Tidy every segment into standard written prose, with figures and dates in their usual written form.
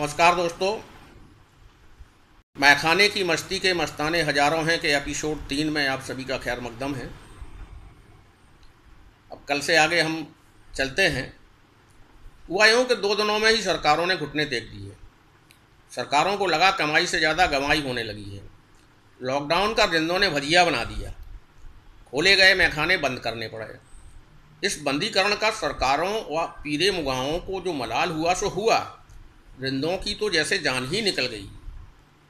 नमस्कार दोस्तों। मैखाने की मस्ती के मस्ताने हजारों हैं के एपिसोड 3 में आप सभी का खैर मकदम है। अब कल से आगे हम चलते हैं। हुआ यूँ कि 2 दिनों में ही सरकारों ने घुटने टेक दिए। सरकारों को लगा कमाई से ज़्यादा गंवाई होने लगी है। लॉकडाउन का रिंदों ने भजिया बना दिया। खोले गए मैखाने बंद करने पड़े। इस बंदीकरण का सरकारों व पीरे मुगाहों को जो मलाल हुआ सो हुआ। रिंदों की तो जैसे जान ही निकल गई।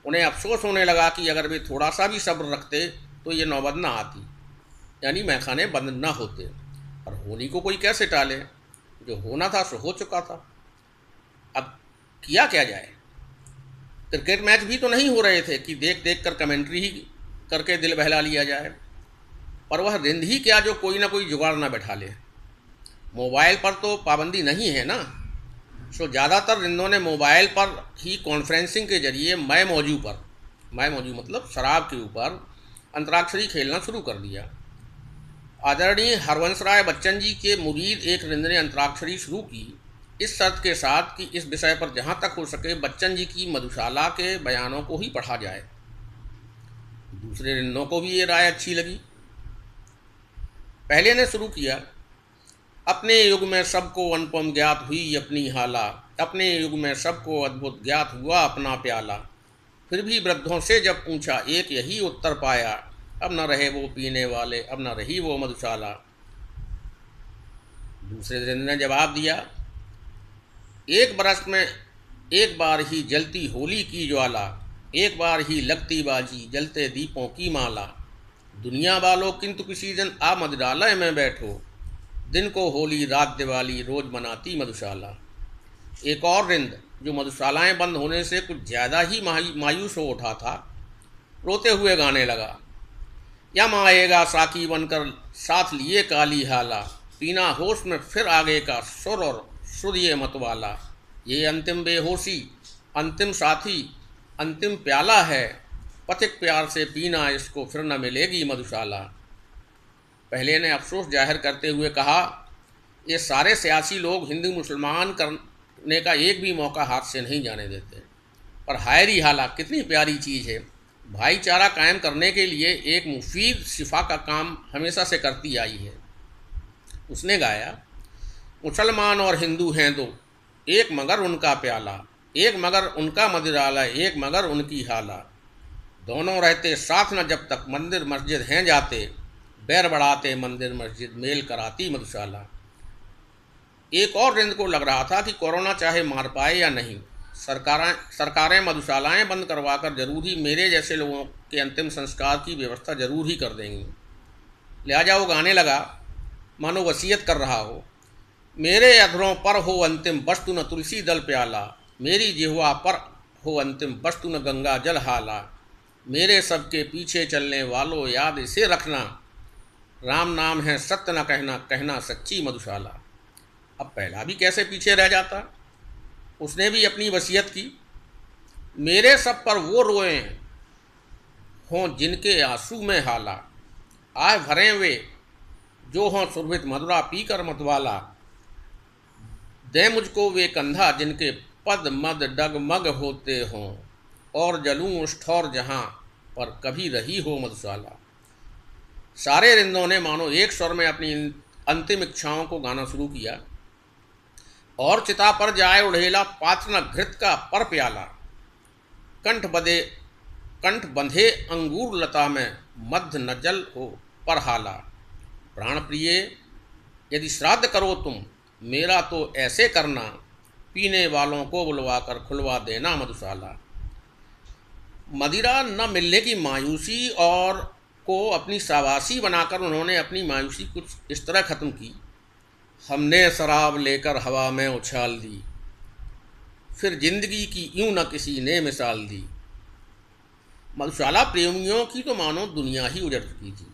उन्हें अफसोस होने लगा कि अगर वे थोड़ा सा भी सब्र रखते तो ये नौबत ना आती, यानी मैखाने बंद ना होते। और होली को कोई कैसे टाले, जो होना था सो हो चुका था। अब किया क्या जाए। क्रिकेट मैच भी तो नहीं हो रहे थे कि देख देख कर कमेंट्री ही करके दिल बहला लिया जाए। पर वह रिंद ही क्या जो कोई ना कोई जुगाड़ ना बैठा ले। मोबाइल पर तो पाबंदी नहीं है ना, सो ज़्यादातर रिंदों ने मोबाइल पर ही कॉन्फ्रेंसिंग के जरिए मैं मौजू मतलब शराब के ऊपर अंतराक्षरी खेलना शुरू कर दिया। आदरणीय हरवंश राय बच्चन जी के मुरीद एक रिंद ने अंतराक्षरी शुरू की, इस शर्त के साथ कि इस विषय पर जहाँ तक हो सके बच्चन जी की मधुशाला के बयानों को ही पढ़ा जाए। दूसरे रिंदों को भी ये राय अच्छी लगी। पहले ने शुरू किया, अपने युग में सबको अनुपम ज्ञात हुई अपनी हाला, अपने युग में सबको अद्भुत ज्ञात हुआ अपना प्याला। फिर भी वृद्धों से जब पूछा एक यही उत्तर पाया, अब न रहे वो पीने वाले, अब न रही वो मधुशाला। दूसरे दिन ने जवाब दिया, एक बरस में एक बार ही जलती होली की ज्वाला, एक बार ही लगती बाजी जलते दीपों की माला। दुनिया वालों किंतु किसी दिन आ मधुशाला में बैठो, दिन को होली रात दिवाली रोज मनाती मधुशाला। एक और रिंद जो मधुशालाएं बंद होने से कुछ ज़्यादा ही मायूस हो उठा था, रोते हुए गाने लगा, यम आएगा साकी बनकर साथ लिए काली हाला, पीना होश में फिर आगे का सुर और सुर ये मतवाला। ये अंतिम बेहोशी अंतिम साथी अंतिम प्याला है, पथिक प्यार से पीना इसको फिर न मिलेगी मधुशाला। पहले ने अफसोस जाहिर करते हुए कहा, ये सारे सियासी लोग हिंदू मुसलमान करने का एक भी मौका हाथ से नहीं जाने देते। पर हायरी हाला कितनी प्यारी चीज़ है। भाईचारा कायम करने के लिए एक मुफीद शिफा का काम हमेशा से करती आई है। उसने गाया, मुसलमान और हिंदू हैं दो, एक मगर उनका प्याला, एक मगर उनका मदिराला, एक मगर उनकी हाला। दोनों रहते साथ न जब तक मंदिर मस्जिद हैं जाते, बैर बढ़ाते मंदिर मस्जिद मेल कराती मधुशाला। एक और रिंद को लग रहा था कि कोरोना चाहे मार पाए या नहीं, सरकारें मधुशालाएं बंद करवाकर जरूर ही मेरे जैसे लोगों के अंतिम संस्कार की व्यवस्था जरूर ही कर देंगी। लिहाजा वो गाने लगा मानो वसीयत कर रहा हो, मेरे अधरों पर हो अंतिम वस्तु न तुलसी दल प्याला, मेरी जिह्वा पर हो अंतिम वस्तु न गंगा जल हाला। मेरे सबके पीछे चलने वालों याद इसे रखना, राम नाम है सत्य न कहना, कहना सच्ची मधुशाला। अब पहला भी कैसे पीछे रह जाता। उसने भी अपनी वसीयत की, मेरे सब पर वो रोए हों जिनके आंसू में हाला, आए भरें वे जो हों सुरभित मधुरा पीकर मतवाला। दे मुझको वे कंधा जिनके पद मद डगमग होते हों, और जलूं उस ठौर जहाँ पर कभी रही हो मधुशाला। सारे रिंदों ने मानो एक स्वर में अपनी अंतिम इच्छाओं को गाना शुरू किया। और चिता पर जाए उड़ेला पात्र न घृत का पर प्याला, कंठ बंधे अंगूर लता में मध्य न जल हो पर हाला। प्राण प्रिय यदि श्राद्ध करो तुम, मेरा तो ऐसे करना, पीने वालों को बुलवा कर खुलवा देना मधुशाला। मदिरा न मिलने की मायूसी और को अपनी शाबाशी बनाकर उन्होंने अपनी मायूसी कुछ इस तरह ख़त्म की, हमने शराब लेकर हवा में उछाल दी, फिर जिंदगी की यूं न किसी ने मिसाल दी। मधुशाला प्रेमियों की तो मानो दुनिया ही उजड़ चुकी थी।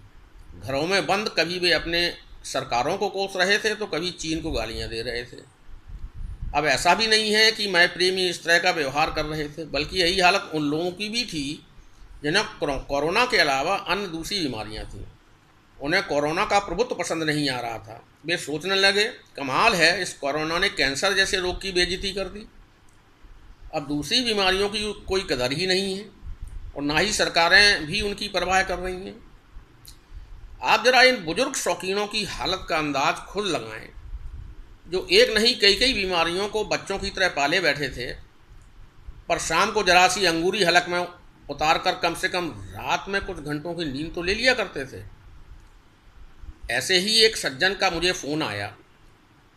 घरों में बंद कभी वे अपने सरकारों को कोस रहे थे तो कभी चीन को गालियां दे रहे थे। अब ऐसा भी नहीं है कि मैं प्रेमी इस तरह का व्यवहार कर रहे थे, बल्कि यही हालत उन लोगों की भी थी जिन्हें कोरोना के अलावा अन्य दूसरी बीमारियां थीं। उन्हें कोरोना का प्रभुत्व पसंद नहीं आ रहा था। वे सोचने लगे, कमाल है, इस कोरोना ने कैंसर जैसे रोग की बेइज्जती कर दी। अब दूसरी बीमारियों की कोई कदर ही नहीं है और ना ही सरकारें भी उनकी परवाह कर रही हैं। आप जरा इन बुजुर्ग शौकीनों की हालत का अंदाज खुद लगाएं, जो एक नहीं कई कई बीमारियों को बच्चों की तरह पाले बैठे थे, पर शाम को जरा सी अंगूरी हलक में उतार कर कम से कम रात में कुछ घंटों की नींद तो ले लिया करते थे। ऐसे ही एक सज्जन का मुझे फ़ोन आया,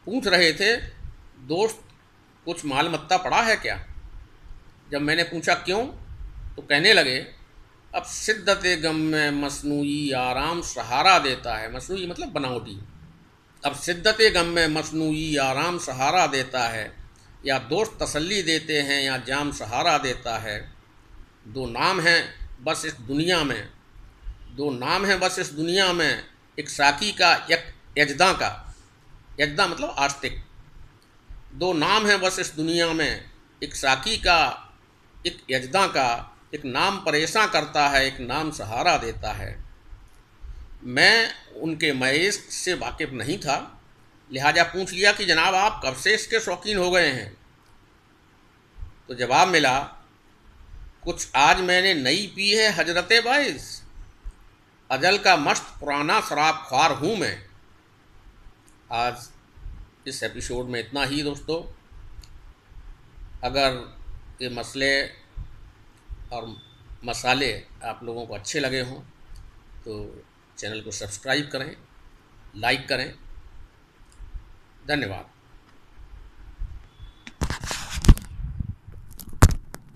पूछ रहे थे, दोस्त कुछ मालमत्ता पड़ा है क्या? जब मैंने पूछा क्यों, तो कहने लगे, अब शिद्दत गम में मसनूई आराम सहारा देता है। मसनूई मतलब बनावटी। अब शिद्दत गम में मसनूई आराम सहारा देता है, या दोस्त तसल्ली देते हैं या जाम सहारा देता है। दो नाम हैं बस इस दुनिया में, दो नाम हैं बस इस दुनिया में, एक साकी का एक यजदा का। यजदा मतलब आस्तिक। दो नाम हैं बस इस दुनिया में, एक साकी का एक यजदा का। एक नाम परेशान करता है, एक नाम सहारा देता है। मैं उनके मयज़ से वाकिफ़ नहीं था, लिहाजा पूछ लिया कि जनाब आप कब से इसके शौकीन हो गए हैं? तो जवाब मिला, कुछ आज मैंने नई पी है हजरत बाइस, अजल का मस्त पुराना शराब ख्वार हूँ मैं। आज इस एपिसोड में इतना ही दोस्तों। अगर ये मसले और मसाले आप लोगों को अच्छे लगे हों तो चैनल को सब्सक्राइब करें, लाइक करें। धन्यवाद।